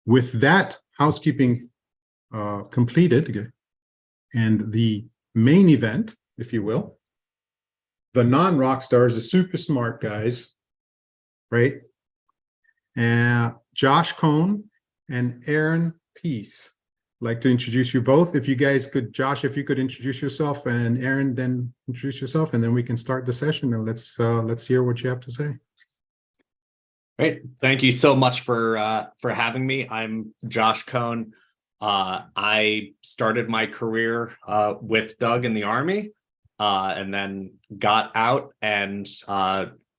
with that housekeeping completed, and the main event, if you will, the non-rock stars, the super smart guys, right? And Josh Cohn and Erin Peace. I'd like to introduce you both. If you guys could, Josh, if you could introduce yourself, and Erin then introduce yourself, and then we can start the session, and let's hear what you have to say. Great. Thank you so much for having me. I'm Josh Cohn. I started my career with Doug in the Army, and then got out and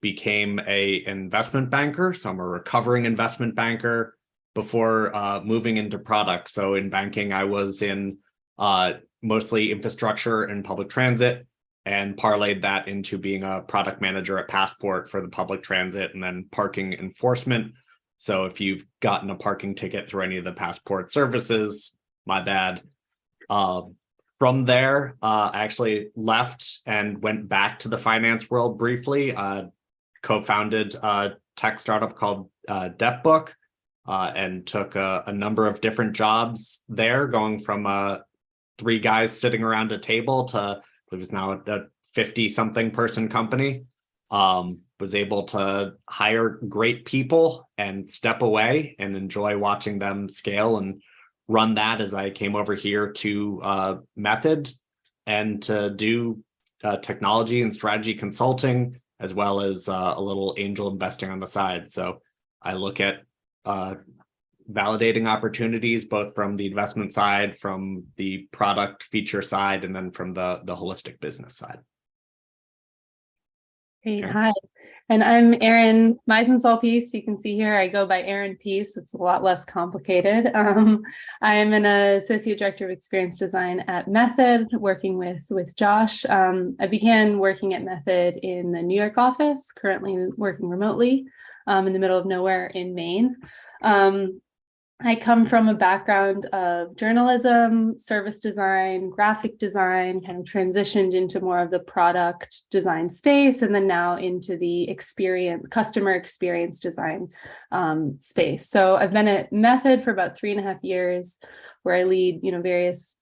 became an investment banker. So I'm a recovering investment banker before moving into product. So in banking, I was in mostly infrastructure and public transit, and parlayed that into being a product manager at Passport for the public transit and then parking enforcement. So if you've gotten a parking ticket through any of the Passport services, my bad. From there, I actually left and went back to the finance world briefly, co-founded a tech startup called DebtBook, and took a number of different jobs there, going from 3 guys sitting around a table to it was now a 50-something person company. Was able to hire great people and step away and enjoy watching them scale and run that as I came over here to Method and to do technology and strategy consulting, as well as a little angel investing on the side. So I look at validating opportunities, both from the investment side, from the product feature side, and then from the holistic business side. Great. Hi, and I'm Erin Peace. You can see here I go by Erin Peace. It's a lot less complicated. I am an associate director of experience design at Method, working with Josh. I began working at Method in the New York office, currently working remotely in the middle of nowhere in Maine. I come from a background of journalism, service design, graphic design, kind of transitioned into more of the product design space, and then now into the customer experience design space. So I've been at Method for about 3.5 years, where I lead, various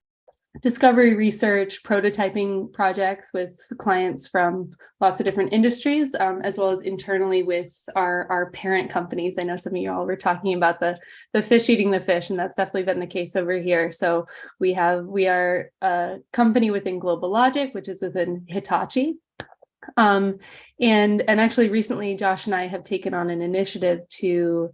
discovery research, prototyping projects with clients from lots of different industries, as well as internally with our parent companies. I know some of you all were talking about the fish eating the fish, and that's definitely been the case over here. So we are a company within Global Logic, which is within Hitachi. And actually recently, Josh and I have taken on an initiative to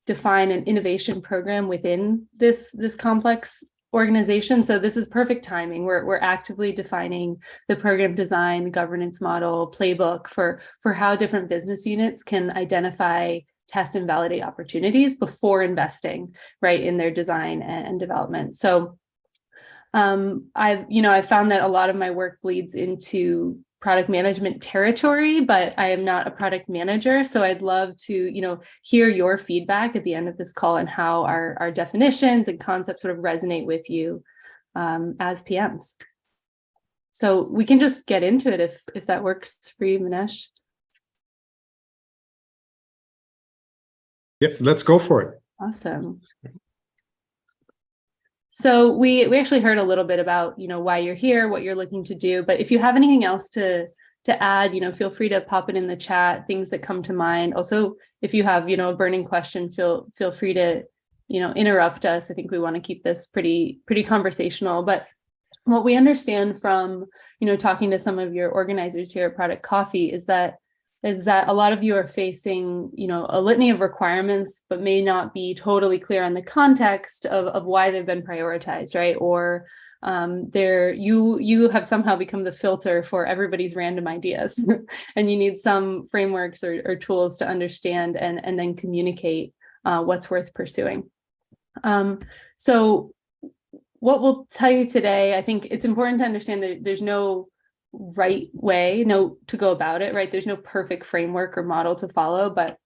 define an innovation program within this complex organization. So this is perfect timing. We're actively defining the program design, governance model, playbook for how different business units can identify, test, and validate opportunities before investing right in their design and development. So I've found that a lot of my work bleeds into product management territory, but I am not a product manager. So I'd love to, hear your feedback at the end of this call and how our definitions and concepts sort of resonate with you as PMs. So we can just get into it if that works for you, Manesh. Yep, let's go for it. Awesome. So we actually heard a little bit about, why you're here, what you're looking to do, but if you have anything else to add, feel free to pop it in the chat, things that come to mind. Also, if you have, a burning question, feel free to, interrupt us. I think we want to keep this pretty conversational, but what we understand from, talking to some of your organizers here at Product Coffee is that a lot of you are facing, a litany of requirements, but may not be totally clear on the context of why they've been prioritized, right? Or you have somehow become the filter for everybody's random ideas, and you need some frameworks or tools to understand and then communicate what's worth pursuing. So what we'll tell you today, I think it's important to understand that there's no right way to go about it, right? There's no perfect framework or model to follow, but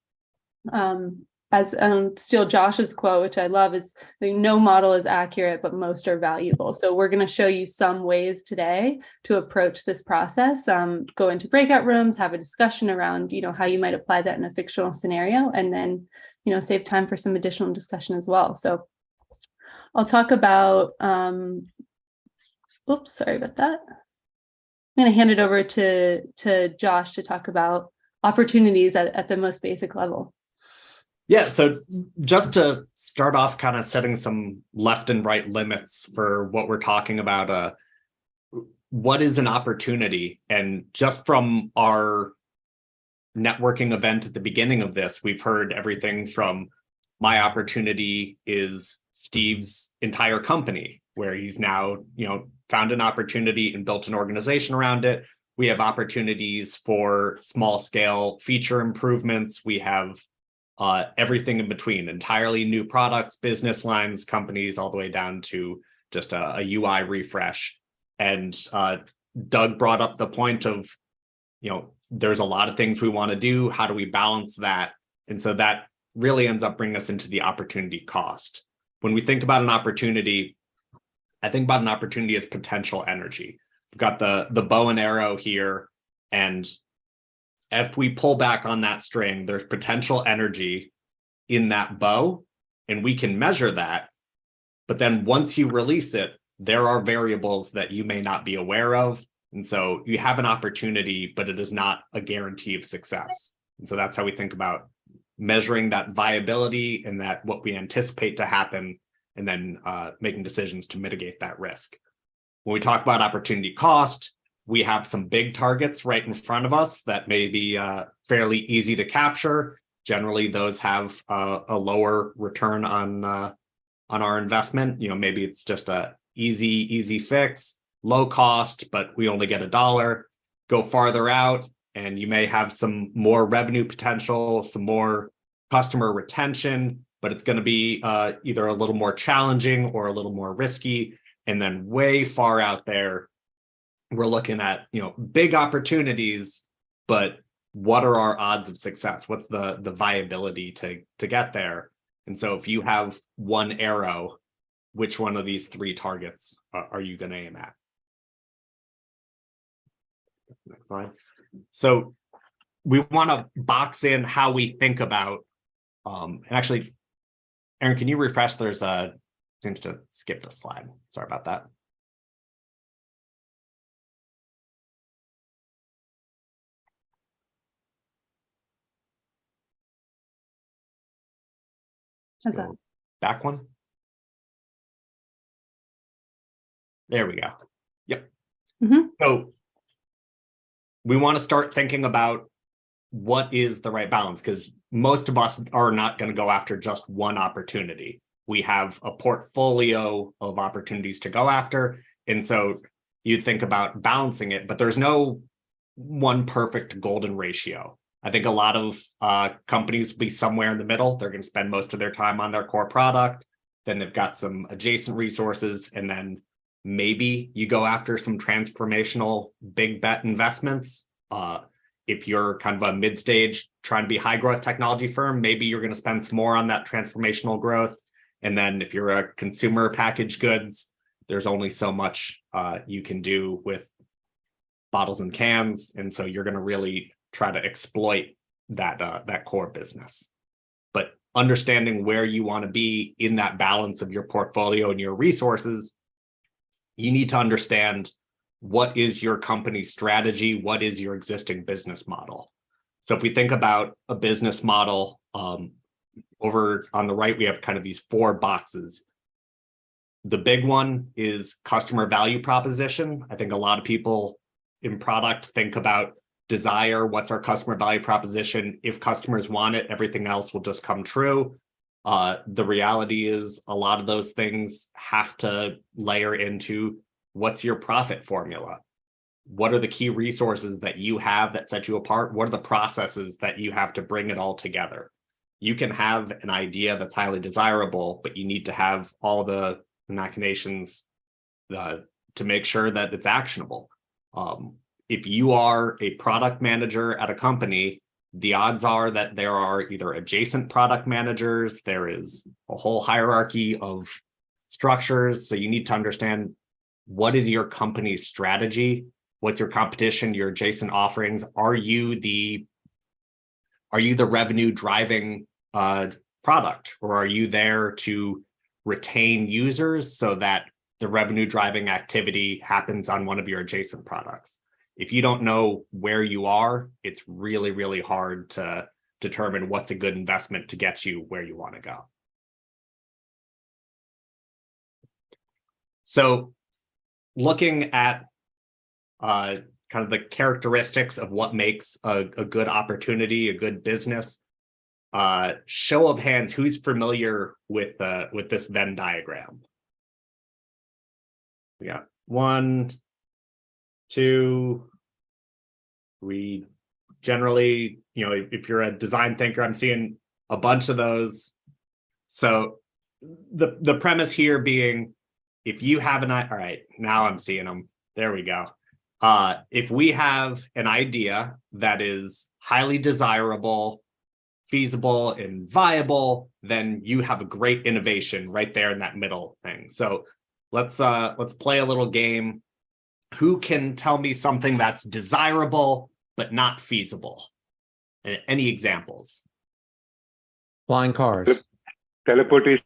as steal Josh's quote, which I love, is no model is accurate, but most are valuable. So we're going to show you some ways today to approach this process, go into breakout rooms, have a discussion around, how you might apply that in a fictional scenario, and then, save time for some additional discussion as well. So I'll talk about, oops, sorry about that. I'm going to hand it over to Josh to talk about opportunities at the most basic level. Yeah, so just to start off kind of setting some left and right limits for what we're talking about, what is an opportunity? And just from our networking event at the beginning of this, we've heard everything from my opportunity is Steve's entire company, where he's now, found an opportunity and built an organization around it. We have opportunities for small scale feature improvements. We have everything in between, entirely new products, business lines, companies, all the way down to just a UI refresh. And Doug brought up the point of, there's a lot of things we want to do. How do we balance that? And so that really ends up bringing us into the opportunity cost. When we think about an opportunity, I think about an opportunity as potential energy. We've got the bow and arrow here, and if we pull back on that string, there's potential energy in that bow, and we can measure that. But then once you release it, there are variables that you may not be aware of. And so you have an opportunity, but it is not a guarantee of success. And so that's how we think about measuring that viability and that what we anticipate to happen, and then making decisions to mitigate that risk. When we talk about opportunity cost, we have some big targets right in front of us that may be fairly easy to capture. Generally, those have a lower return on our investment. Maybe it's just a easy fix, low cost, but we only get $1. Go farther out, and you may have some more revenue potential, some more customer retention, but it's going to be either a little more challenging or a little more risky. And then way far out there, we're looking at, big opportunities, but what are our odds of success? What's the viability to get there? And so if you have one arrow, which one of these three targets are you going to aim at? Next slide. So we want to box in how we think about, and actually, Erin, can you refresh? Seems to skip a slide. Sorry about that. How's that? Back one. There we go. Yep. Mm-hmm. So we want to start thinking about what is the right balance, because most of us are not going to go after just one opportunity. We have a portfolio of opportunities to go after. And so you think about balancing it, but there's no one perfect golden ratio. I think a lot of companies will be somewhere in the middle. They're going to spend most of their time on their core product. Then they've got some adjacent resources. And then maybe you go after some transformational big bet investments. If you're kind of a mid-stage trying to be high growth technology firm, maybe you're going to spend some more on that transformational growth. And then if you're a consumer packaged goods, there's only so much you can do with bottles and cans. And so you're going to really try to exploit that core business. But understanding where you want to be in that balance of your portfolio and your resources, you need to understand what is your company's strategy, what is your existing business model. So if we think about a business model, over on the right, we have kind of these 4 boxes. The big one is customer value proposition. I think a lot of people in product think about desire, what's our customer value proposition? If customers want it, everything else will just come true. The reality is a lot of those things have to layer into what's your profit formula? What are the key resources that you have that set you apart? What are the processes that you have to bring it all together? You can have an idea that's highly desirable, but you need to have all the machinations to make sure that it's actionable. If you are a product manager at a company, the odds are that there are either adjacent product managers, there is a whole hierarchy of structures. So you need to understand, what is your company's strategy? What's your competition, your adjacent offerings? Are you the revenue driving product, or are you there to retain users so that the revenue driving activity happens on one of your adjacent products? If you don't know where you are, it's really, really hard to determine what's a good investment to get you where you want to go. So looking at kind of the characteristics of what makes a good opportunity, a good business, show of hands, who's familiar with this Venn diagram? We got 1, 2. We generally, if you're a design thinker, I'm seeing a bunch of those. So the premise here being, if you have all right, now I'm seeing them. There we go. If we have an idea that is highly desirable, feasible, and viable, then you have a great innovation right there in that middle thing. So let's play a little game. Who can tell me something that's desirable but not feasible? Any examples? Flying cars. Teleportation.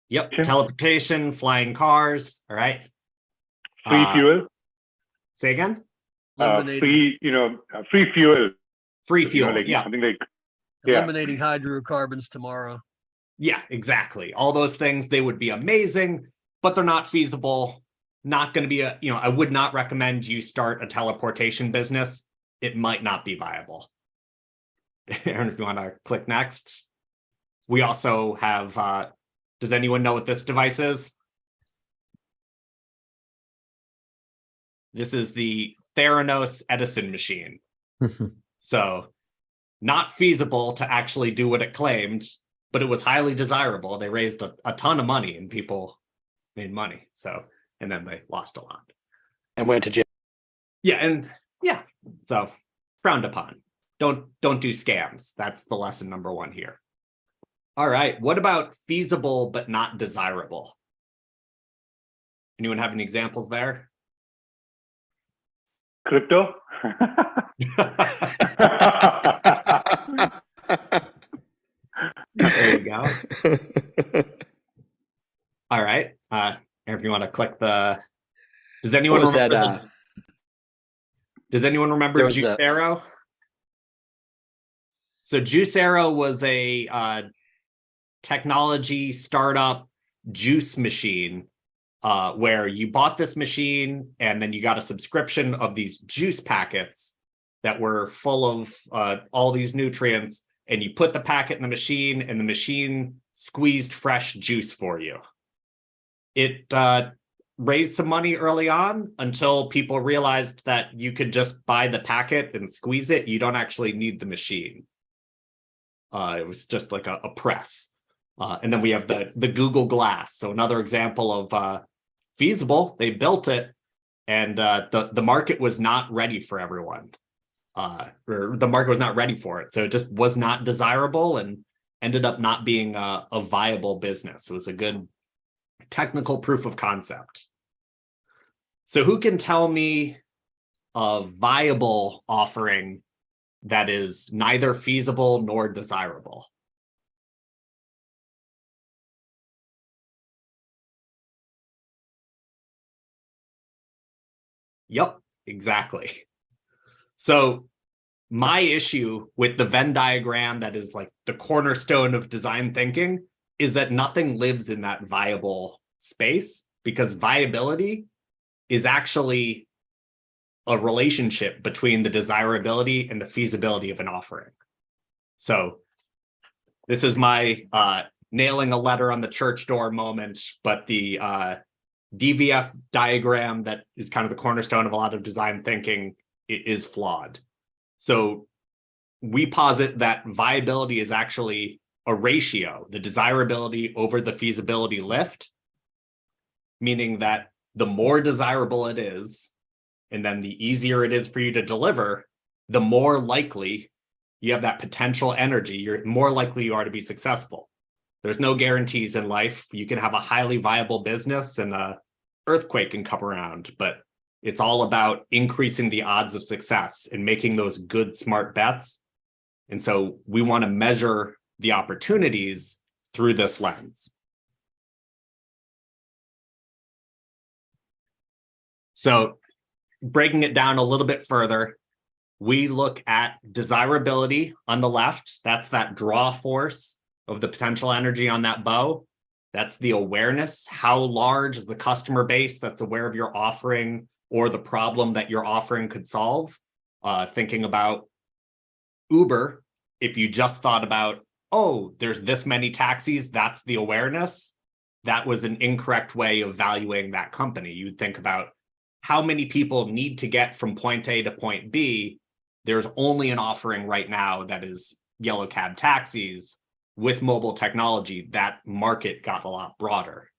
Yep, teleportation, flying cars. All right. Free fuel. Say again? Free fuel. Free fuel, yeah. Something like, eliminating hydrocarbons tomorrow. Yeah, exactly. All those things, they would be amazing, but they're not feasible. Not going to be I would not recommend you start a teleportation business. It might not be viable. Erin, if you want to click next. We also have, does anyone know what this device is? This is the Theranos Edison machine. So not feasible to actually do what it claimed, but it was highly desirable. They raised a ton of money and people made money. So, and then they lost a lot. And went to jail. Yeah. So frowned upon. Don't do scams. That's the lesson number 1 here. All right. What about feasible but not desirable? Anyone have any examples there? crypto. There you go. All right. If you want to click the, does anyone remember does anyone remember Juicero? So Juicero was a technology startup juice machine where you bought this machine and then you got a subscription of these juice packets that were full of all these nutrients, and you put the packet in the machine and the machine squeezed fresh juice for you. It raised some money early on until people realized that you could just buy the packet and squeeze it. You don't actually need the machine. It was just like a press. And then we have the Google Glass. So another example of feasible. They built it, and the market was not ready for everyone. Or the market was not ready for it. So it just was not desirable and ended up not being a viable business. It was a good technical proof of concept. So who can tell me a viable offering that is neither feasible nor desirable? Yep, exactly. So my issue with the Venn diagram that is like the cornerstone of design thinking is that nothing lives in that viable space, because viability is actually a relationship between the desirability and the feasibility of an offering. So this is my nailing a letter on the church door moment, but the DVF diagram that is kind of the cornerstone of a lot of design thinking is flawed. So we posit that viability is actually a ratio, the desirability over the feasibility lift, meaning that the more desirable it is, and then the easier it is for you to deliver, the more likely you have that potential energy, you're more likely you are to be successful. There's no guarantees in life. You can have a highly viable business and a earthquake can come around, but it's all about increasing the odds of success and making those good, smart bets. And so we want to measure the opportunities through this lens. So breaking it down a little bit further, we look at desirability on the left. That's that draw force of the potential energy on that bow. That's the awareness. How large is the customer base that's aware of your offering or the problem that your offering could solve? Thinking about Uber, if you just thought about, oh, there's this many taxis, that's the awareness. That was an incorrect way of valuing that company. You'd think about how many people need to get from point A to point B. There's only an offering right now that is yellow cab taxis. With mobile technology, that market got a lot broader.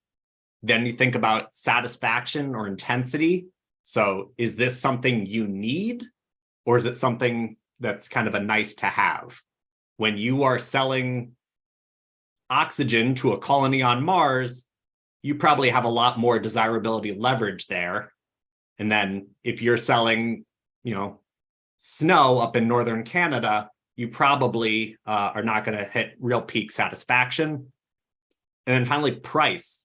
Then you think about satisfaction or intensity. So is this something you need, or is it something that's kind of a nice to have? When you are selling oxygen to a colony on Mars, you probably have a lot more desirability leverage there. And then if you're selling, snow up in northern Canada, you probably are not going to hit real peak satisfaction. And then finally, price.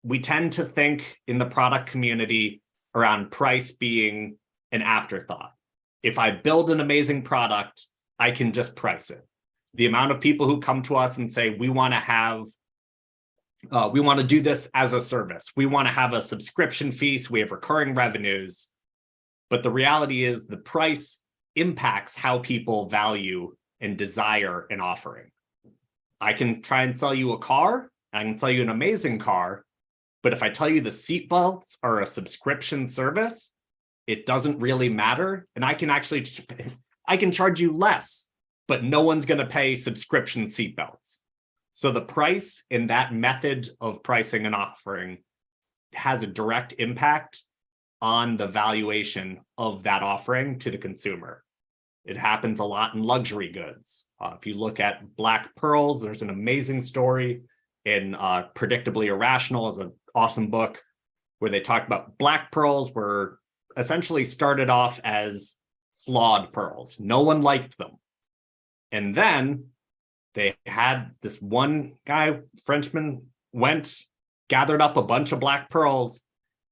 We tend to think in the product community around price being an afterthought. If I build an amazing product, I can just price it. The amount of people who come to us and say, we want to do this as a service. We want to have a subscription fee, so we have recurring revenues. But the reality is the price impacts how people value and desire an offering. I can try and sell you a car. I can sell you an amazing car. But if I tell you the seatbelts are a subscription service, it doesn't really matter. And I can charge you less, but no one's going to pay subscription seatbelts. So the price in that method of pricing an offering has a direct impact on the valuation of that offering to the consumer. It happens a lot in luxury goods. If you look at Black Pearls, there's an amazing story in Predictably Irrational, is an awesome book where they talk about Black Pearls were essentially started off as flawed pearls. No one liked them. And then they had this one guy, Frenchman, gathered up a bunch of black pearls,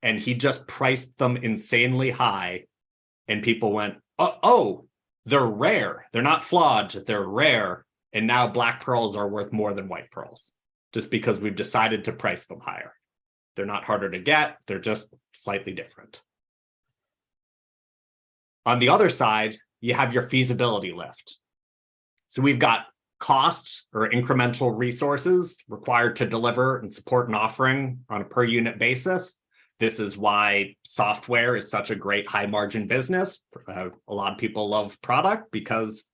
and he just priced them insanely high. And people went, oh, they're rare. They're not flawed, they're rare. And now black pearls are worth more than white pearls, just because we've decided to price them higher. They're not harder to get, they're just slightly different. On the other side, you have your feasibility lift. So we've got costs or incremental resources required to deliver and support an offering on a per unit basis. This is why software is such a great high margin business. A lot of people love product because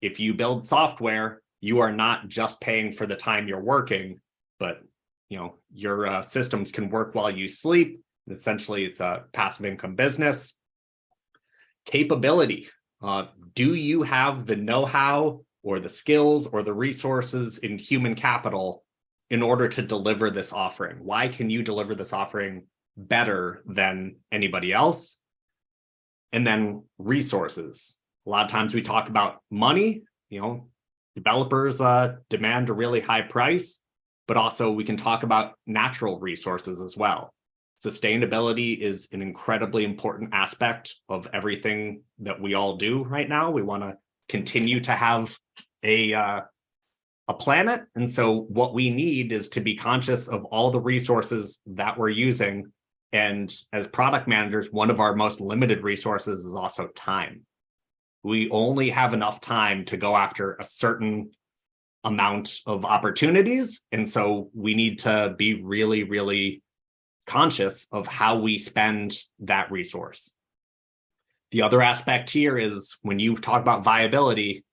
if you build software, you are not just paying for the time you're working, but your systems can work while you sleep. Essentially, it's a passive income business. Capability. Do you have the know-how or the skills or the resources in human capital in order to deliver this offering? Why can you deliver this offering better than anybody else? And then resources. A lot of times we talk about money, developers demand a really high price, but also we can talk about natural resources as well. Sustainability is an incredibly important aspect of everything that we all do right now. We want to continue to have a planet. And so what we need is to be conscious of all the resources that we're using. And as product managers, one of our most limited resources is also time. We only have enough time to go after a certain amount of opportunities. And so we need to be really, really conscious of how we spend that resource. The other aspect here is when you talk about viability,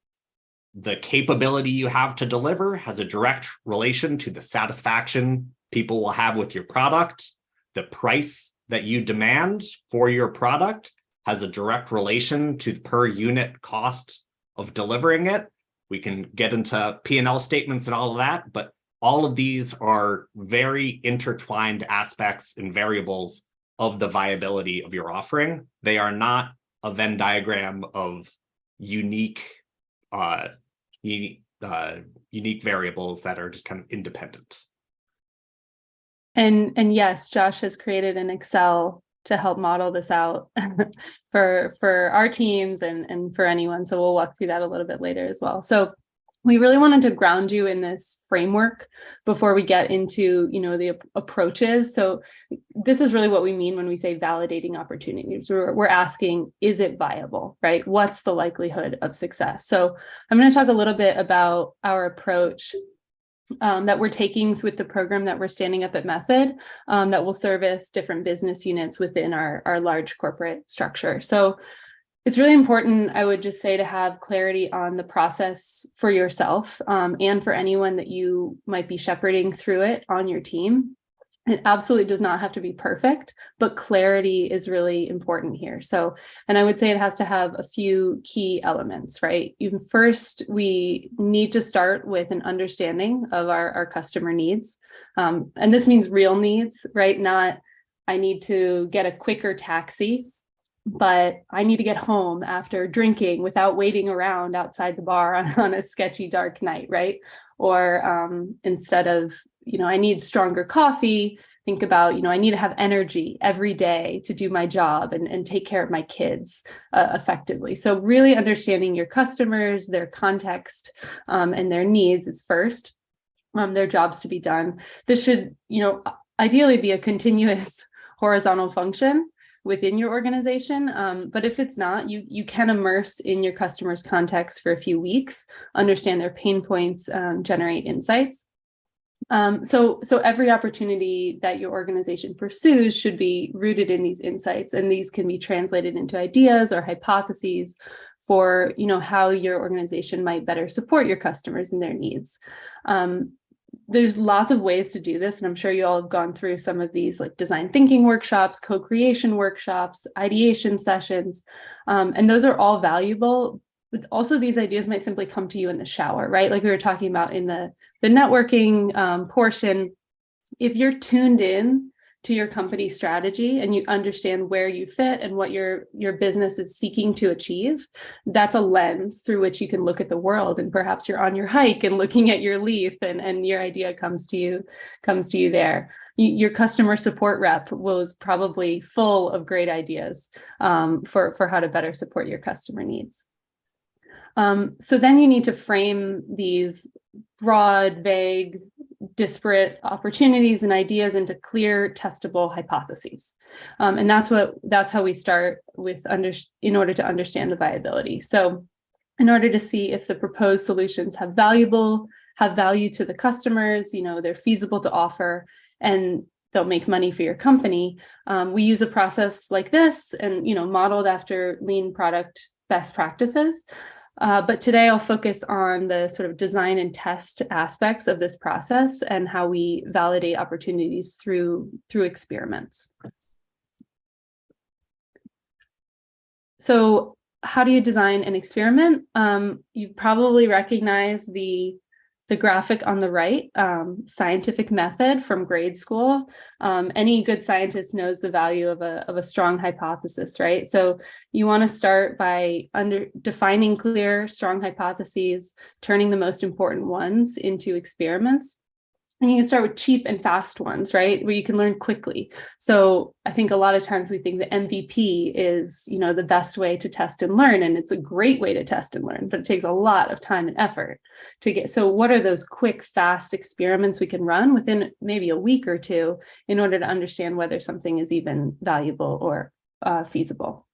the capability you have to deliver has a direct relation to the satisfaction people will have with your product. The price that you demand for your product has a direct relation to the per unit cost of delivering it. We can get into P&L statements and all of that, but all of these are very intertwined aspects and variables of the viability of your offering. They are not a Venn diagram of unique variables that are just kind of independent. And yes, Josh has created an Excel to help model this out for our teams and for anyone. So we'll walk through that a little bit later as well. So we really wanted to ground you in this framework before we get into, the approaches. So this is really what we mean when we say validating opportunities. We're asking, is it viable, right? What's the likelihood of success? So I'm going to talk a little bit about our approach that we're taking with the program that we're standing up at Method that will service different business units within our large corporate structure. So it's really important, I would just say, to have clarity on the process for yourself and for anyone that you might be shepherding through it on your team. It absolutely does not have to be perfect, but clarity is really important here. So, and I would say it has to have a few key elements, right? Even first, we need to start with an understanding of our customer needs. And this means real needs, right? Not, I need to get a quicker taxi, but I need to get home after drinking without waiting around outside the bar on a sketchy dark night, right? Or instead of, I need stronger coffee, think about, I need to have energy every day to do my job and take care of my kids effectively. So really understanding your customers, their context, and their needs is first, their jobs to be done. This should, ideally be a continuous horizontal function within your organization. But if it's not, you can immerse in your customer's context for a few weeks, understand their pain points, generate insights. So every opportunity that your organization pursues should be rooted in these insights, and these can be translated into ideas or hypotheses for, how your organization might better support your customers and their needs. There's lots of ways to do this, and I'm sure you all have gone through some of these, like design thinking workshops, co-creation workshops, ideation sessions, and those are all valuable. But also these ideas might simply come to you in the shower, right? Like we were talking about in the networking portion. If you're tuned in to your company strategy and you understand where you fit and what your business is seeking to achieve, that's a lens through which you can look at the world. And perhaps you're on your hike and looking at your leaf and your idea comes to you there. Your customer support rep was probably full of great ideas for how to better support your customer needs. So then you need to frame these broad, vague, disparate opportunities and ideas into clear, testable hypotheses. And that's how we start with in order to understand the viability. So in order to see if the proposed solutions have value to the customers, they're feasible to offer, and they'll make money for your company. We use a process like this and, modeled after lean product best practices. But today I'll focus on the sort of design and test aspects of this process and how we validate opportunities through experiments. So how do you design an experiment? You probably recognize the graphic on the right, scientific method from grade school. Any good scientist knows the value of a strong hypothesis, right? So you want to start by defining clear, strong hypotheses, turning the most important ones into experiments. And you can start with cheap and fast ones, right? Where you can learn quickly. So I think a lot of times we think the MVP is, the best way to test and learn. And it's a great way to test and learn, but it takes a lot of time and effort to get. So what are those quick, fast experiments we can run within maybe a week or two in order to understand whether something is even valuable or feasible?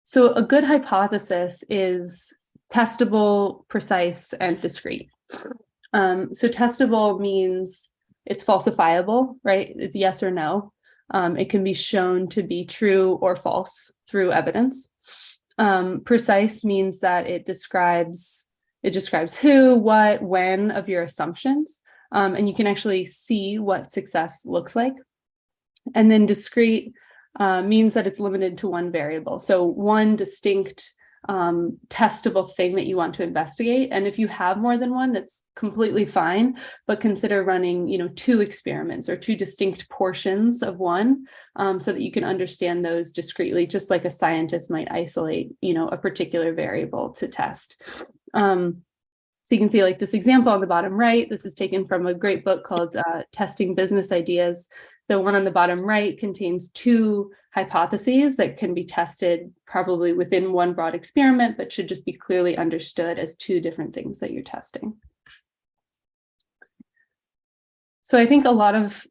So a good hypothesis is testable, precise, and discrete. So testable means it's falsifiable, right? It's yes or no. It can be shown to be true or false through evidence. Precise means that it describes who, what, when of your assumptions, and you can actually see what success looks like. And then discrete means that it's limited to one variable. So one distinct testable thing that you want to investigate. And if you have more than one, that's completely fine, but consider running, 2 experiments or 2 distinct portions of one, so that you can understand those discretely, just like a scientist might isolate, a particular variable to test. So you can see like this example on the bottom right, this is taken from a great book called Testing Business Ideas. The one on the bottom right contains 2 hypotheses that can be tested probably within one broad experiment, but should just be clearly understood as 2 different things that you're testing. So I think a lot of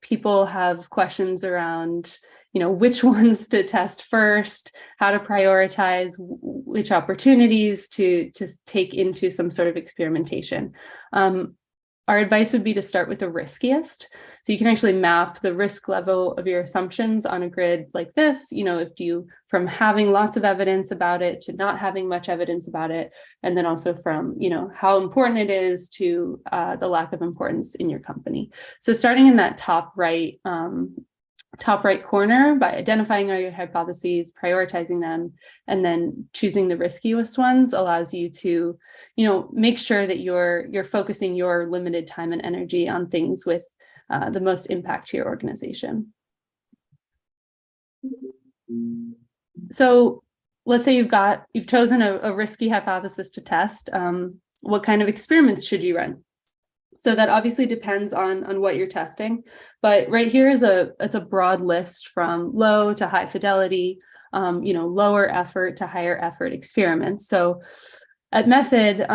people have questions around, which ones to test first, how to prioritize, which opportunities to take into some sort of experimentation. Our advice would be to start with the riskiest. So you can actually map the risk level of your assumptions on a grid like this, if you from having lots of evidence about it to not having much evidence about it, and then also from, how important it is to the lack of importance in your company. So starting in that top right corner by identifying all your hypotheses, prioritizing them, and then choosing the riskiest ones allows you to, make sure that you're focusing your limited time and energy on things with the most impact to your organization. So let's say you've chosen a risky hypothesis to test. What kind of experiments should you run? So that obviously depends on what you're testing, but right here it's a broad list from low to high fidelity, lower effort to higher effort experiments. So at Method,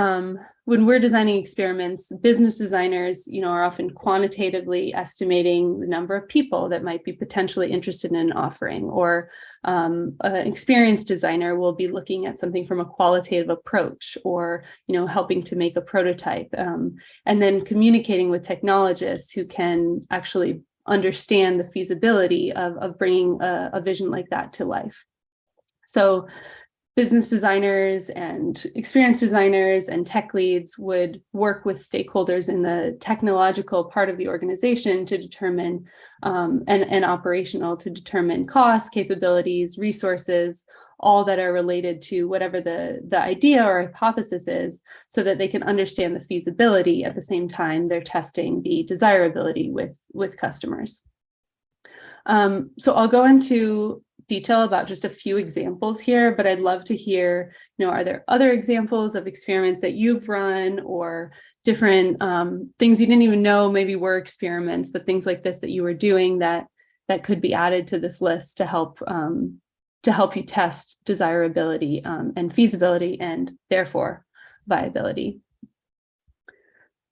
when we're designing experiments, business designers, are often quantitatively estimating the number of people that might be potentially interested in an offering, or an experienced designer will be looking at something from a qualitative approach, or, helping to make a prototype, and then communicating with technologists who can actually understand the feasibility of bringing a vision like that to life. So business designers and experienced designers and tech leads would work with stakeholders in the technological part of the organization to determine and operational to determine costs, capabilities, resources, all that are related to whatever the idea or hypothesis is, so that they can understand the feasibility at the same time they're testing the desirability with customers. So I'll go into detail about just a few examples here, but I'd love to hear, are there other examples of experiments that you've run, or different things you didn't even know maybe were experiments, but things like this that you were doing that could be added to this list to help you test desirability and feasibility, and therefore viability.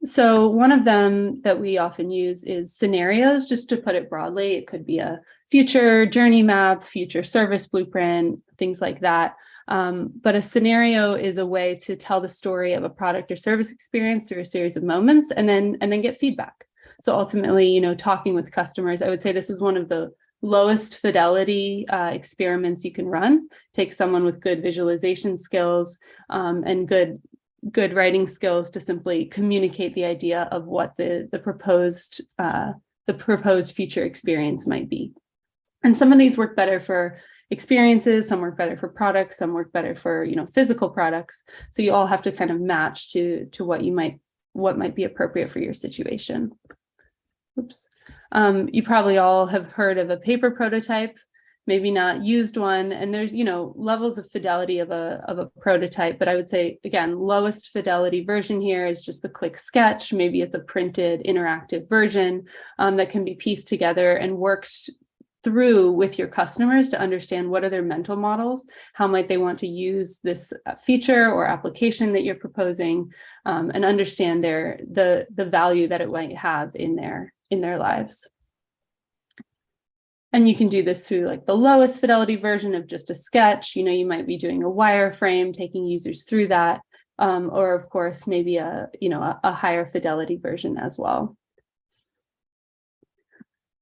So one of them that we often use is scenarios, just to put it broadly. It could be a future journey map, future service blueprint, things like that. But a scenario is a way to tell the story of a product or service experience through a series of moments, and then get feedback. So ultimately, talking with customers, I would say this is one of the lowest fidelity experiments you can run. Take someone with good visualization skills and good writing skills to simply communicate the idea of what the proposed future experience might be. And some of these work better for experiences, some work better for products, some work better for physical products. So you all have to kind of match to what might be appropriate for your situation. Oops. You probably all have heard of a paper prototype, maybe not used one, and there's levels of fidelity of a prototype, but I would say, again, lowest fidelity version here is just the quick sketch. Maybe it's a printed interactive version that can be pieced together and worked through with your customers to understand what are their mental models, how might they want to use this feature or application that you're proposing, and understand the value that it might have in their lives. And you can do this through like the lowest fidelity version of just a sketch. You might be doing a wireframe, taking users through that, or of course, maybe a higher fidelity version as well.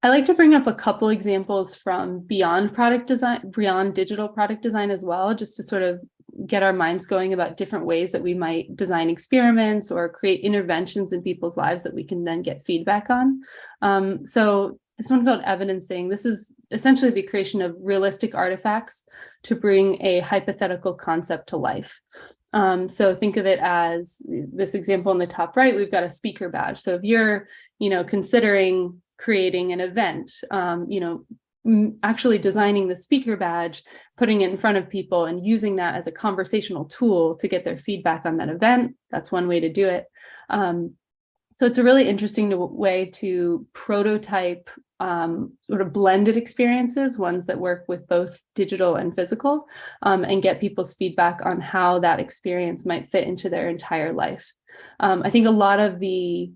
I like to bring up a couple examples from beyond digital product design as well, just to sort of get our minds going about different ways that we might design experiments or create interventions in people's lives that we can then get feedback on. So this one called evidencing. This is essentially the creation of realistic artifacts to bring a hypothetical concept to life. So think of it as this example in the top right, we've got a speaker badge. So if you're, considering creating an event, actually designing the speaker badge, putting it in front of people and using that as a conversational tool to get their feedback on that event, that's one way to do it. So it's a really interesting way to prototype sort of blended experiences, ones that work with both digital and physical, and get people's feedback on how that experience might fit into their entire life. I think a lot of the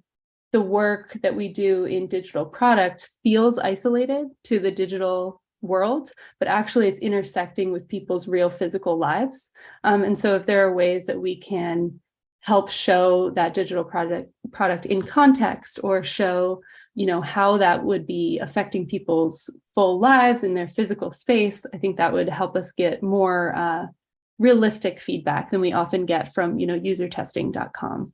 work that we do in digital product feels isolated to the digital world, but actually it's intersecting with people's real physical lives. And so if there are ways that we can help show that digital product in context, or show, how that would be affecting people's full lives in their physical space, I think that would help us get more realistic feedback than we often get from, usertesting.com.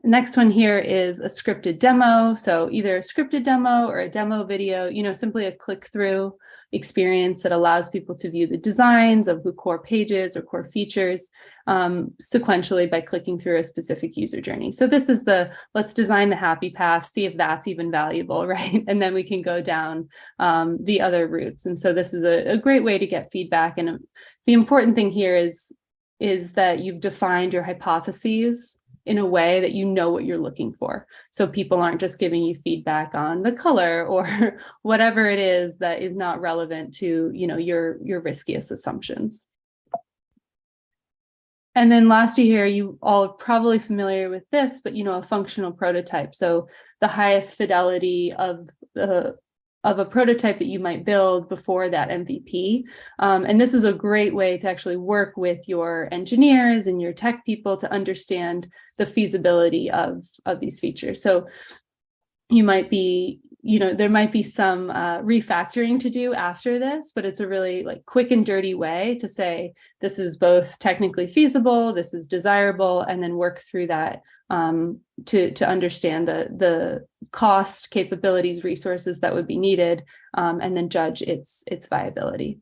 Next one here is a scripted demo. So either a scripted demo or a demo video, simply a click-through experience that allows people to view the designs of the core pages or core features sequentially by clicking through a specific user journey. So this is let's design the happy path, see if that's even valuable, right? And then we can go down the other routes. And so this is a great way to get feedback. And the important thing here is that you've defined your hypotheses in a way that you know what you're looking for. So people aren't just giving you feedback on the color or whatever it is that is not relevant to, your riskiest assumptions. And then lastly here, you all are probably familiar with this, but a functional prototype. So the highest fidelity of a prototype that you might build before that MVP. And this is a great way to actually work with your engineers and your tech people to understand the feasibility of these features. So you might be, there might be some refactoring to do after this, but it's a really quick and dirty way to say, this is both technically feasible, this is desirable, and then work through that to understand the cost, capabilities, resources that would be needed, and then judge its viability.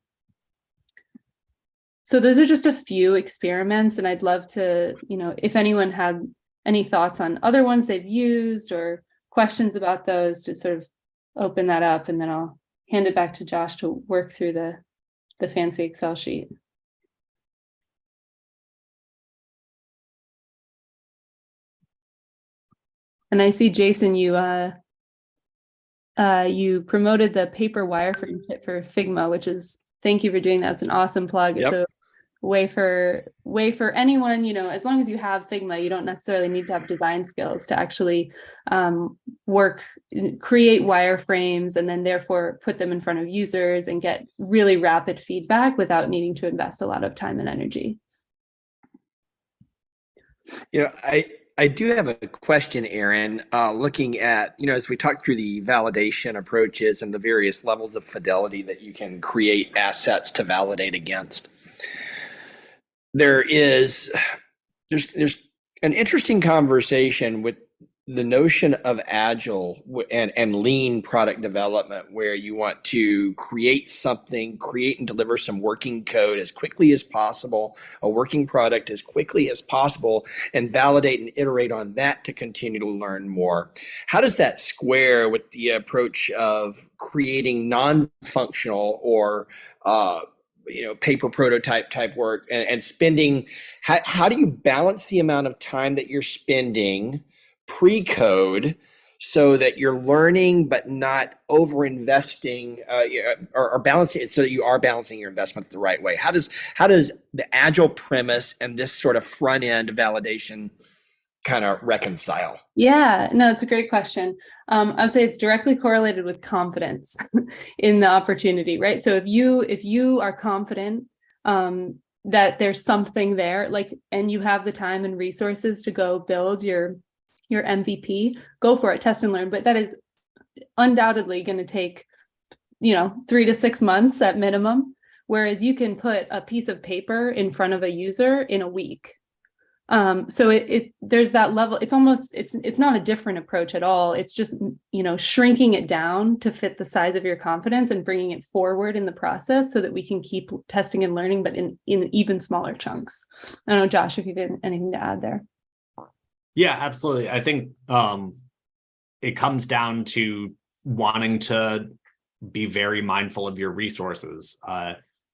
So those are just a few experiments, and I'd love to, if anyone had any thoughts on other ones they've used or questions about those, to sort of open that up, and then I'll hand it back to Josh to work through the fancy Excel sheet. And I see, Jason, you promoted the paper wireframe kit for Figma, which is, thank you for doing that. It's an awesome plug. Yep. It's a way for anyone, as long as you have Figma, you don't necessarily need to have design skills to actually create wireframes, and then therefore put them in front of users and get really rapid feedback without needing to invest a lot of time and energy. I do have a question, Erin, looking at, as we talk through the validation approaches and the various levels of fidelity that you can create assets to validate against. There's an interesting conversation with the notion of agile and lean product development, where you want to create and deliver some working code as quickly as possible, a working product as quickly as possible, and validate and iterate on that to continue to learn more. How does that square with the approach of creating non-functional or paper prototype type work and spending? How do you balance the amount of time that you're spending pre-code so that you're learning but not over-investing, or balancing it so that you are balancing your investment the right way? How does the agile premise and this sort of front end validation kind of reconcile? Yeah, no, it's a great question. I'd say it's directly correlated with confidence in the opportunity, right? So if you are confident that there's something there, and you have the time and resources to go build your MVP, go for it, test and learn. But that is undoubtedly going to take, 3 to 6 months at minimum. Whereas you can put a piece of paper in front of a user in a week. So there's that level. It's almost, it's not a different approach at all. It's just, shrinking it down to fit the size of your confidence and bringing it forward in the process so that we can keep testing and learning, but in even smaller chunks. I don't know, Josh, if you have anything to add there. Yeah, absolutely. I think it comes down to wanting to be very mindful of your resources.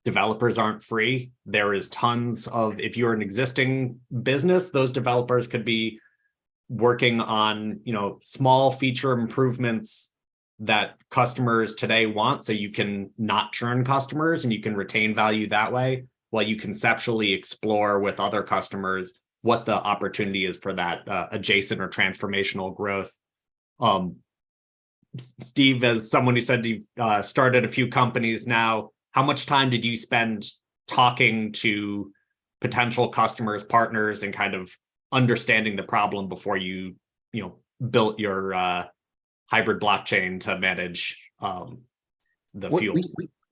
Developers aren't free. There is tons of, if you're an existing business, those developers could be working on, small feature improvements that customers today want, so you can not churn customers and you can retain value that way, while you conceptually explore with other customers what the opportunity is for that adjacent or transformational growth. Steve, as someone who said you started a few companies now, how much time did you spend talking to potential customers, partners, and kind of understanding the problem before you built your hybrid blockchain to manage the fuel?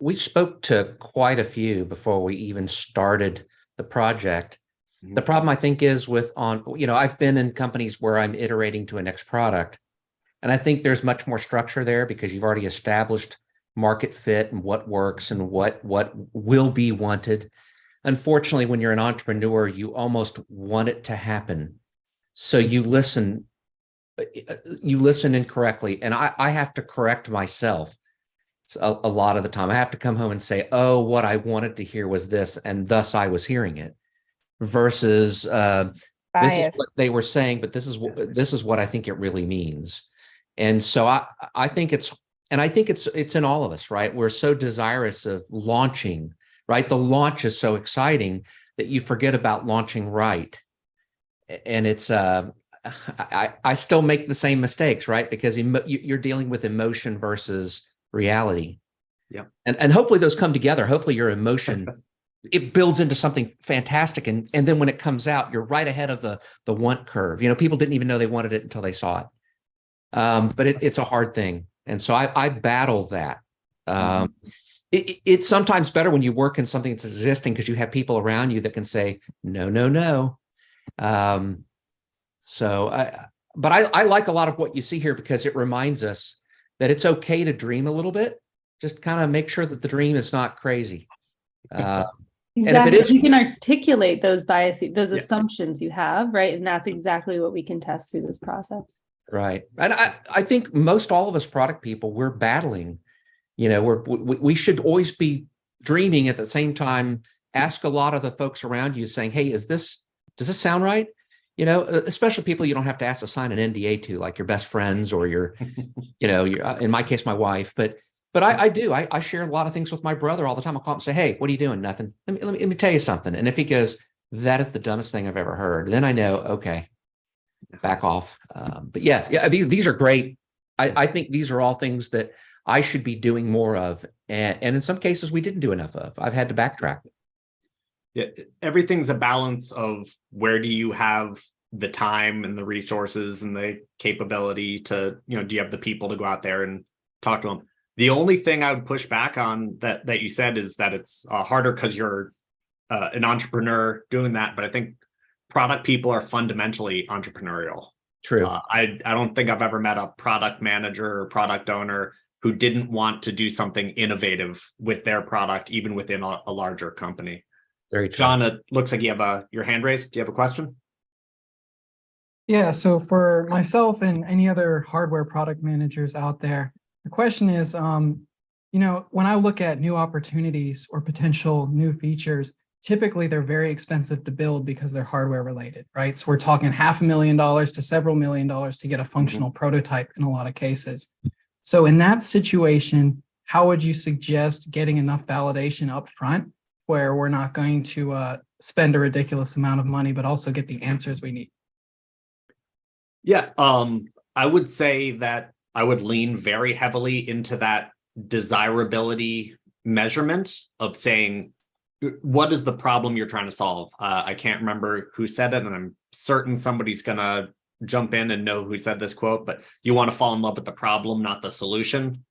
We spoke to quite a few before we even started the project. The problem, I think, is I've been in companies where I'm iterating to a next product, and I think there's much more structure there because you've already established market fit and what works and what will be wanted. Unfortunately, when you're an entrepreneur, you almost want it to happen. So you listen incorrectly. And I have to correct myself a lot of the time. I have to come home and say, oh, what I wanted to hear was this, and thus I was hearing it, versus this is what they were saying, but this is what I think it really means. And so I think it's in all of us, right? We're so desirous of launching, right? The launch is so exciting that you forget about launching right. And it's, I still make the same mistakes, right? Because you're dealing with emotion versus reality. Yeah. And hopefully those come together. Hopefully your emotion, it builds into something fantastic. And then when it comes out, you're right ahead of the want curve. People didn't even know they wanted it until they saw it. But it's a hard thing. And so I battle that. It's sometimes better when you work in something that's existing because you have people around you that can say, no, no, no. But I like a lot of what you see here because it reminds us that it's okay to dream a little bit. Just kind of make sure that the dream is not crazy. Exactly. If you can articulate those biases, those assumptions you have, right? And that's exactly what we can test through this process. Right. And I think all of us product people, we're battling, we should always be dreaming at the same time. Ask a lot of the folks around you saying, hey, does this sound right? Especially people you don't have to ask to sign an NDA to, like your best friends or your, in my case, my wife. But I do. I share a lot of things with my brother all the time. I'll call him and say, hey, what are you doing? Nothing. Let me tell you something. And if he goes, that is the dumbest thing I've ever heard, then I know, okay, back off. But yeah, these are great. I think these are all things that I should be doing more of. And in some cases, we didn't do enough of. I've had to backtrack. Yeah, everything's a balance of where do you have the time and the resources and the capability to, do you have the people to go out there and talk to them? The only thing I would push back on that you said is that it's harder because you're an entrepreneur doing that. But I think product people are fundamentally entrepreneurial. True. I don't think I've ever met a product manager or product owner who didn't want to do something innovative with their product, even within a larger company. Very true. John, it looks like you have your hand raised. Do you have a question? Yeah, so for myself and any other hardware product managers out there, the question is, when I look at new opportunities or potential new features, typically they're very expensive to build because they're hardware related, right? So we're talking $500,000 to several $1 million to get a functional prototype in a lot of cases. So in that situation, how would you suggest getting enough validation up front where we're not going to spend a ridiculous amount of money, but also get the answers we need? Yeah, I would say that I would lean very heavily into that desirability measurement of saying, what is the problem you're trying to solve? I can't remember who said it, and I'm certain somebody's going to jump in and know who said this quote, but you want to fall in love with the problem, not the solution.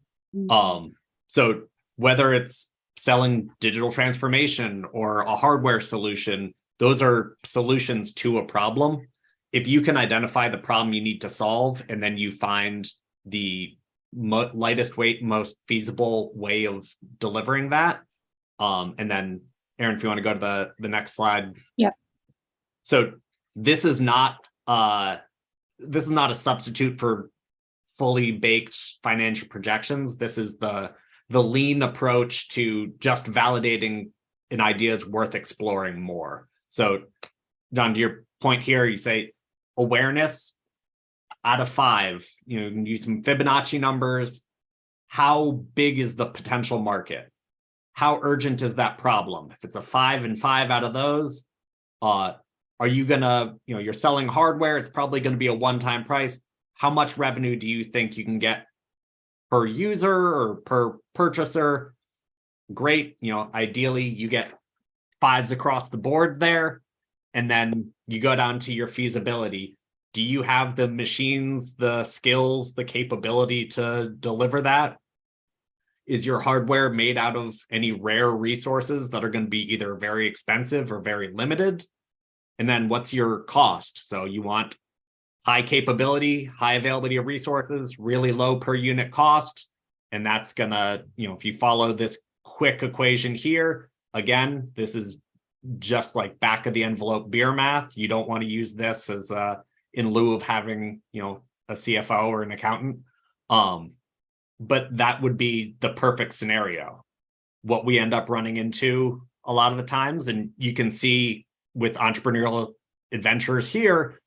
So whether it's selling digital transformation or a hardware solution, those are solutions to a problem. If you can identify the problem you need to solve, and then you find the lightest weight, most feasible way of delivering that. And then Erin, if you want to go to the next slide. Yeah. So this is not a substitute for fully baked financial projections. This is the lean approach to just validating an idea is worth exploring more. So John, to your point here, you say awareness out of 5, you know, you can use some Fibonacci numbers. How big is the potential market? How urgent is that problem? If it's a 5 and 5 out of those, are you gonna, you know, you're selling hardware, it's probably going to be a one-time price. How much revenue do you think you can get per user or per purchaser? Great, you know, ideally you get 5s across the board there. And then you go down to your feasibility. Do you have the machines, the skills, the capability to deliver that? Is your hardware made out of any rare resources that are going to be either very expensive or very limited? And then what's your cost? So you want high capability, high availability of resources, really low per unit cost. And that's gonna, you know, if you follow this quick equation here, again, this is just like back of the envelope beer math. You don't want to use this as in lieu of having, you know, a CFO or an accountant. But that would be the perfect scenario. What we end up running into a lot of the times, and you can see with entrepreneurial adventures here,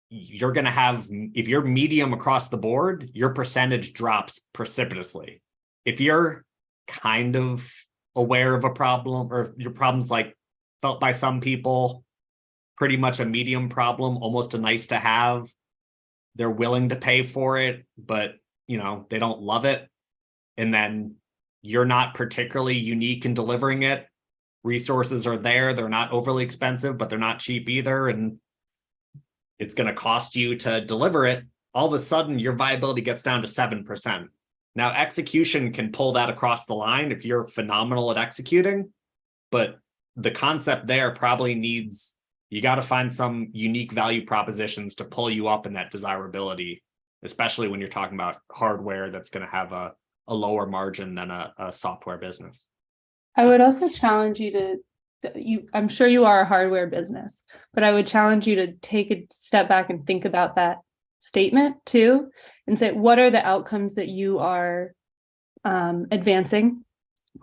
you're going to have, if you're medium across the board, your percentage drops precipitously. If you're kind of aware of a problem, or if your problem's like felt by some people pretty much a medium problem, almost a nice to have, they're willing to pay for it, but you know, they don't love it. And then you're not particularly unique in delivering it. Resources are there. They're not overly expensive, but they're not cheap either. And it's going to cost you to deliver it. All of a sudden, your viability gets down to 7%. Now, execution can pull that across the line if you're phenomenal at executing, but the concept there probably needs, you got to find some unique value propositions to pull you up in that desirability, especially when you're talking about hardware that's going to have a lower margin than a software business. I would also challenge you to, I'm sure you are a hardware business, but I would challenge you to take a step back and think about that statement too, and say, what are the outcomes that you are advancing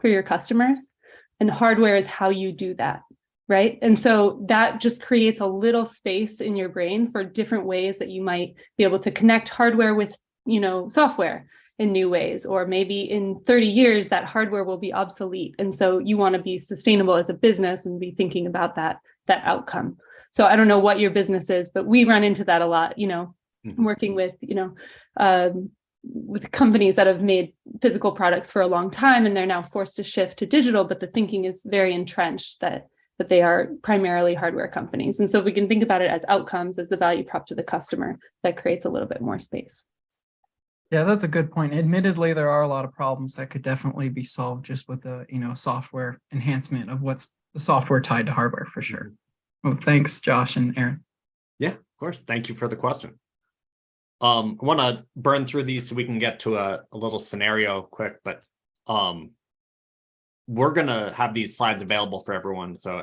for your customers? And hardware is how you do that, right? And so that just creates a little space in your brain for different ways that you might be able to connect hardware with, you know, software in new ways, or maybe in 30 years that hardware will be obsolete. And so you want to be sustainable as a business and be thinking about that outcome. So I don't know what your business is, but we run into that a lot, you know, working with, you know, with companies that have made physical products for a long time, and they're now forced to shift to digital, but the thinking is very entrenched that they are primarily hardware companies. And so we can think about it as outcomes, as the value prop to the customer, that creates a little bit more space. Yeah, that's a good point. Admittedly, there are a lot of problems that could definitely be solved just with the, you know, software enhancement of what's the software tied to hardware for sure. Well, thanks, Josh and Erin. Yeah, of course. Thank you for the question. I want to burn through these so we can get to a little scenario quick, but we're going to have these slides available for everyone. So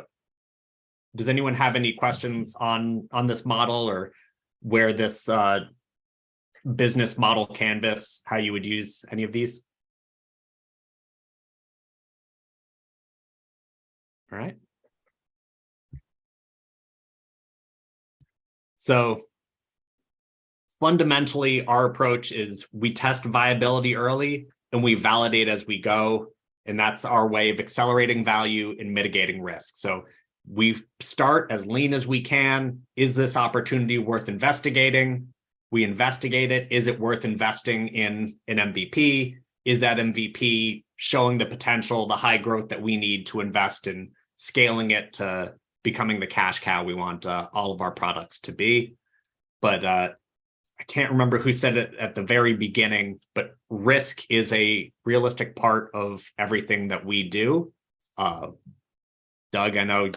does anyone have any questions on this model, or where this business model canvas, how you would use any of these? All right. So fundamentally, our approach is we test viability early and we validate as we go. And that's our way of accelerating value and mitigating risk. So we start as lean as we can. Is this opportunity worth investigating? We investigate it. Is it worth investing in an MVP? Is that MVP showing the potential, the high growth that we need to invest in scaling it to becoming the cash cow we want all of our products to be? But I can't remember who said it at the very beginning, but risk is a realistic part of everything that we do. Doug, I know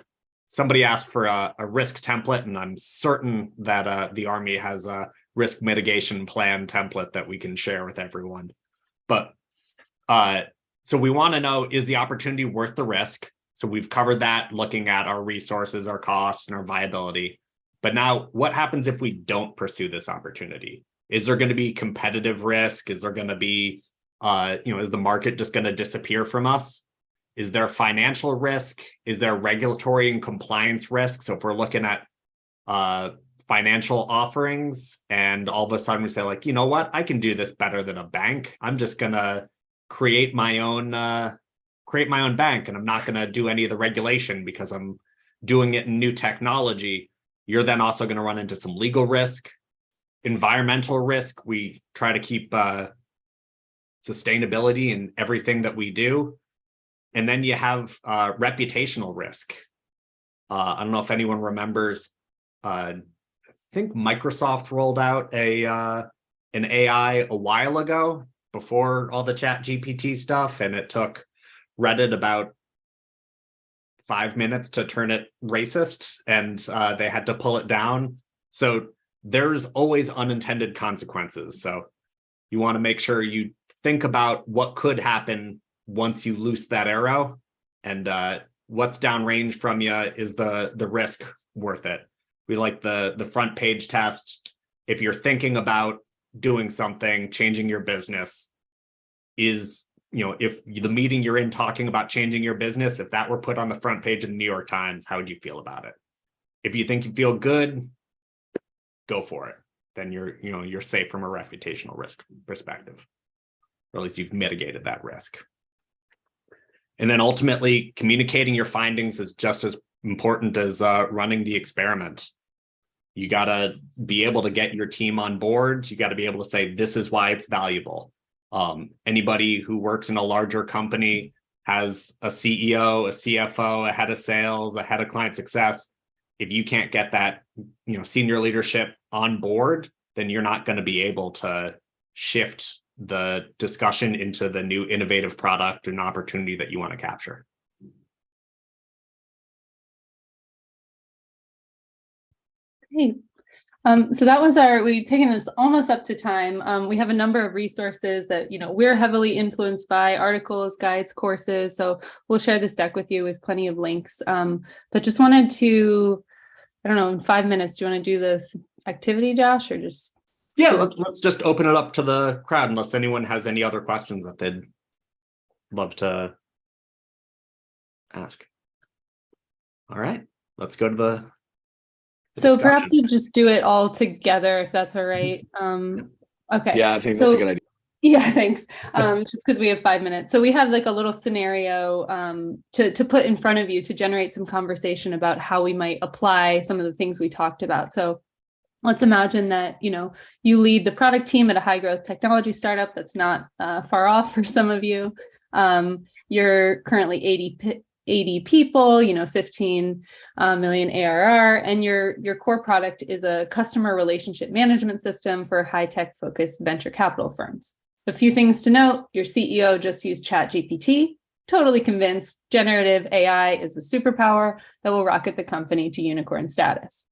somebody asked for a risk template, and I'm certain that the Army has a risk mitigation plan template that we can share with everyone. But so we want to know, is the opportunity worth the risk? So we've covered that, looking at our resources, our costs, and our viability. But now, what happens if we don't pursue this opportunity? Is there going to be competitive risk? Is there going to be, is the market just going to disappear from us? Is there financial risk? Is there regulatory and compliance risk? So if we're looking at financial offerings and all of a sudden we say, like, you know what, I can do this better than a bank. I'm just going to create my own bank, and I'm not going to do any of the regulation because I'm doing it in new technology. You're then also going to run into some legal risk, environmental risk. We try to keep sustainability in everything that we do. And then you have reputational risk. I don't know if anyone remembers, I think Microsoft rolled out an AI a while ago, before all the chat GPT stuff, and it took Reddit about 5 minutes to turn it racist, and they had to pull it down. So there's always unintended consequences. So you want to make sure you think about what could happen once you loose that arrow, and what's downrange from you. Is the risk worth it? We like the front page test. If you're thinking about doing something, changing your business, is, if the meeting you're in talking about changing your business, if that were put on the front page of the New York Times, how would you feel about it? If you think you feel good, go for it. Then you're safe from a reputational risk perspective, or at least you've mitigated that risk. And then ultimately, communicating your findings is just as important as running the experiment. You got to be able to get your team on board. You got to be able to say, this is why it's valuable. Anybody who works in a larger company has a CEO, a CFO, a head of sales, a head of client success. If you can't get that, senior leadership on board, then you're not going to be able to shift the discussion into the new innovative product and opportunity that you want to capture. Great. So that was we've taken this almost up to time. We have a number of resources that, we're heavily influenced by: articles, guides, courses. So we'll share this deck with you with plenty of links. But just wanted to, I don't know, in 5 minutes, do you want to do this activity, Josh, or just? Yeah, let's just open it up to the crowd, unless anyone has any other questions that they'd love to ask. All right, let's go to the So discussion. perhaps you just do it all together, if that's all right. Okay. Yeah, I think that's a good idea. Yeah, thanks. Just because we have 5 minutes. So we have like a little scenario to put in front of you to generate some conversation about how we might apply some of the things we talked about. So let's imagine that, you lead the product team at a high growth technology startup that's not far off for some of you. You're currently 80 people, 15 million ARR, and your core product is a customer relationship management system for high-tech focused venture capital firms. A few things to note: your CEO just used ChatGPT, totally convinced generative AI is a superpower that will rocket the company to unicorn status.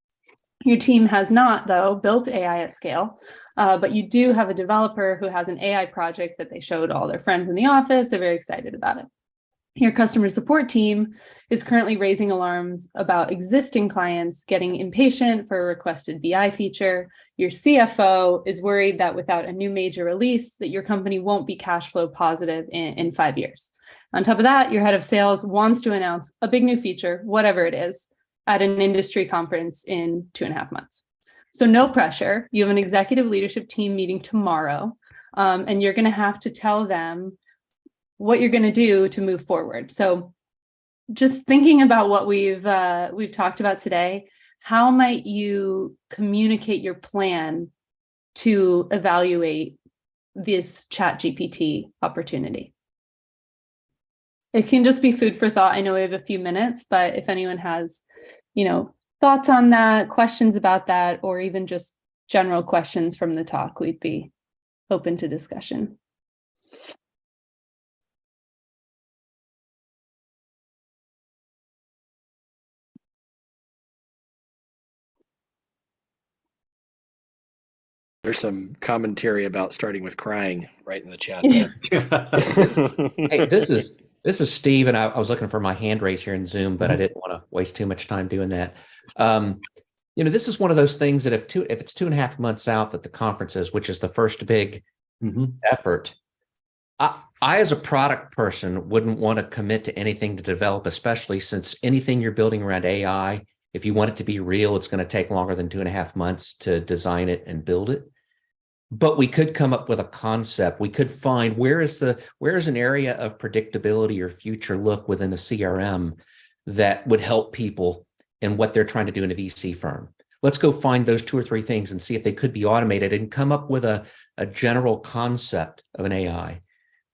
Your team has not, though, built AI at scale, but you do have a developer who has an AI project that they showed all their friends in the office. They're very excited about it. Your customer support team is currently raising alarms about existing clients getting impatient for a requested BI feature. Your CFO is worried that without a new major release, that your company won't be cash flow positive in 5 years. On top of that, your head of sales wants to announce a big new feature, whatever it is, at an industry conference in 2.5 months. So no pressure. You have an executive leadership team meeting tomorrow, and you're going to have to tell them what you're going to do to move forward. So just thinking about what we've talked about today, how might you communicate your plan to evaluate this ChatGPT opportunity? It can just be food for thought. I know we have a few minutes, but if anyone has, thoughts on that, questions about that, or even just general questions from the talk, we'd be open to discussion. There's some commentary about starting with crying right in the chat there. Hey, this is Steve, and I was looking for my hand raise here in Zoom, but I didn't want to waste too much time doing that. This is one of those things that if it's 2.5 months out that the conference is, which is the first big effort, I as a product person wouldn't want to commit to anything to develop, especially since anything you're building around AI, if you want it to be real, it's going to take longer than 2.5 months to design it and build it. But we could come up with a concept. We could find where is an area of predictability or future look within a CRM that would help people in what they're trying to do in a VC firm. Let's go find those 2 or 3 things and see if they could be automated and come up with a general concept of an AI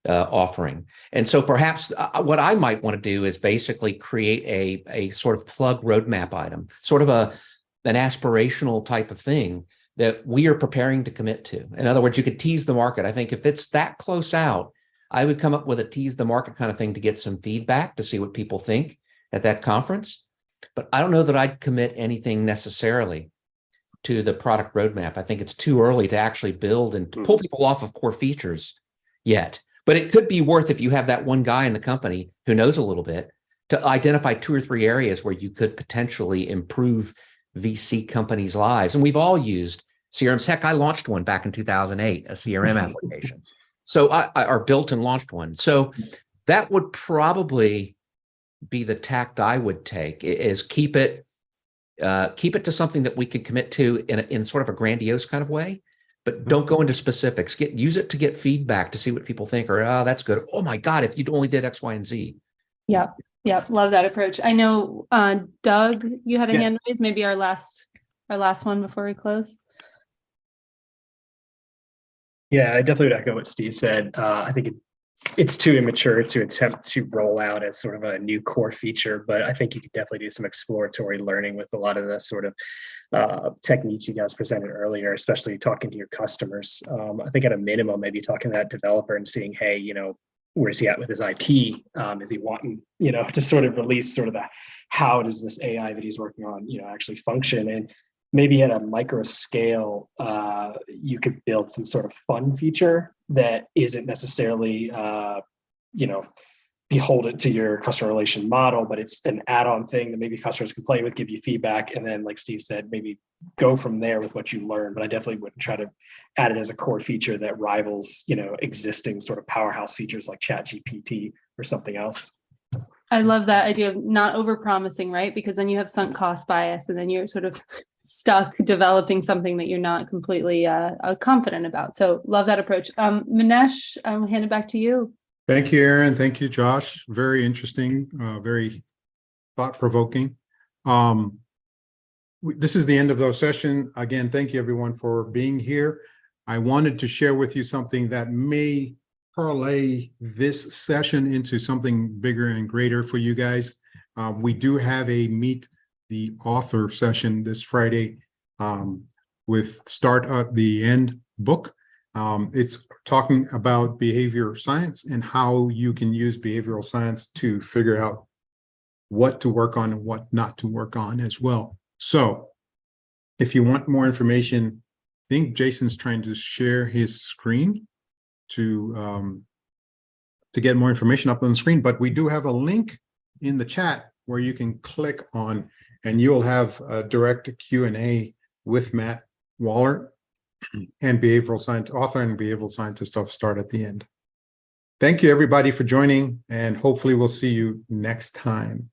offering. And so perhaps what I might want to do is basically create a sort of plug roadmap item, sort of an aspirational type of thing that we are preparing to commit to. In other words, you could tease the market. I think if it's that close out, I would come up with a tease the market kind of thing to get some feedback to see what people think at that conference. But I don't know that I'd commit anything necessarily to the product roadmap. I think it's too early to actually build and to pull people off of core features yet. But it could be worth, if you have that one guy in the company who knows a little bit, to identify 2 or 3 areas where you could potentially improve VC companies' lives. And we've all used CRMs. Heck, I launched one back in 2008, a CRM application. So I built and launched one. So that would probably be the tact I would take, is keep it to something that we could commit to in sort of a grandiose kind of way, but don't go into specifics. Use it to get feedback to see what people think, or, oh, that's good. Oh my God, if you'd only did X, Y, and Z. Yep. Love that approach. I know, Doug, you had a hand raised, maybe our last one before we close. Yeah, I definitely would echo what Steve said. I think it's too immature to attempt to roll out as sort of a new core feature, but I think you could definitely do some exploratory learning with a lot of the sort of techniques you guys presented earlier, especially talking to your customers. I think at a minimum, maybe talking to that developer and seeing, hey, where's he at with his IP? Is he wanting, to sort of release sort of how does this AI that he's working on, actually function? And maybe at a micro scale, you could build some sort of fun feature that isn't necessarily, beholden to your customer relation model, but it's an add-on thing that maybe customers can play with, give you feedback, and then, like Steve said, maybe go from there with what you learn. But I definitely wouldn't try to add it as a core feature that rivals, existing sort of powerhouse features like ChatGPT or something else. I love that idea of not over-promising, right? Because then you have sunk cost bias, and then you're sort of stuck developing something that you're not completely confident about. So love that approach. Manesh, I'll hand it back to you. Thank you, Erin. Thank you, Josh. Very interesting, very thought-provoking. This is the end of the session. Again, thank you everyone for being here. I wanted to share with you something that may parlay this session into something bigger and greater for you guys. We do have a Meet the Author session this Friday with Start at the End book. It's talking about behavior science and how you can use behavioral science to figure out what to work on and what not to work on as well. So if you want more information, I think Jason's trying to share his screen to get more information up on the screen, but we do have a link in the chat where you can click on, and you'll have a direct Q&A with Matt Waller and behavioral science author and behavioral scientist of Start at the End. Thank you everybody for joining, and hopefully we'll see you next time.